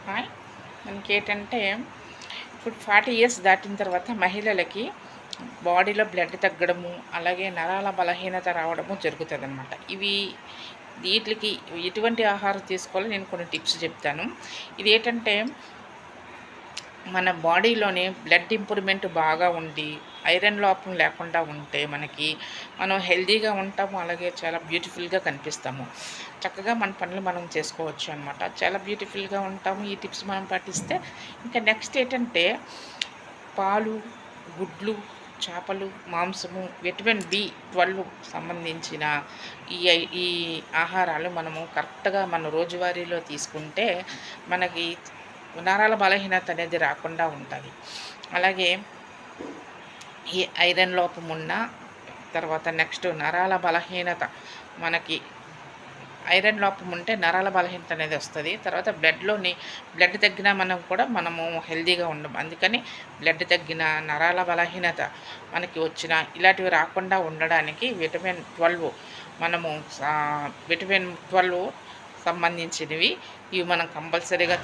Hi. మనకేంటంటే ఇప్పుడు 40 years దాటిన తర్వాత మహిళలకి బాడీలో బ్లడ్ తగ్గడము, అలాగే నరాల బలహీనత రావడము జరుగుతుందనమాట. వీటికి ఎటువంటి ఆహారం తీసుకోవాలో నేను కొన్ని టిప్స్ చెప్తాను. ఇదేంటంటే మన బాడీలోని బ్లడ్ ఇంప్రూవ్‌మెంట్ బాగా ఉండి, ఐరన్ లోపం లేకుండా ఉంటే మనం హెల్తీగా ఉంటాము. అలాగే చాలా బ్యూటిఫుల్‌గా కనిపిస్తాము. చక్కగా మన పనులు మనం చేసుకోవచ్చు అనమాట. చాలా బ్యూటిఫుల్‌గా ఉంటాము. ఈ టిప్స్ మనం పాటిస్తే ఇంకా నెక్స్ట్ ఏంటంటే పాలు, గుడ్లు, చేపలు, మాంసము, విటమిన్ B12 సంబంధించిన ఈ ఆహారాలు మనము కరెక్ట్‌గా మన రోజువారీలో తీసుకుంటే మనకి నరాల బలహీనత అనేది రాకుండా ఉంటుంది. అలాగే ఈ ఐరన్ లోపం ఉన్న తర్వాత నెక్స్ట్ నరాల బలహీనత, మనకి ఐరన్ లోపం ఉంటే నరాల బలహీనత అనేది వస్తుంది. తర్వాత బ్లడ్ తగ్గినా మనము హెల్తీగా ఉండము. అందుకని బ్లడ్ తగ్గిన, నరాల బలహీనత మనకి వచ్చిన ఇలాంటివి రాకుండా ఉండడానికి విటమిన్ 12 సంబంధించినవి ఇవి మనం కంపల్సరీగా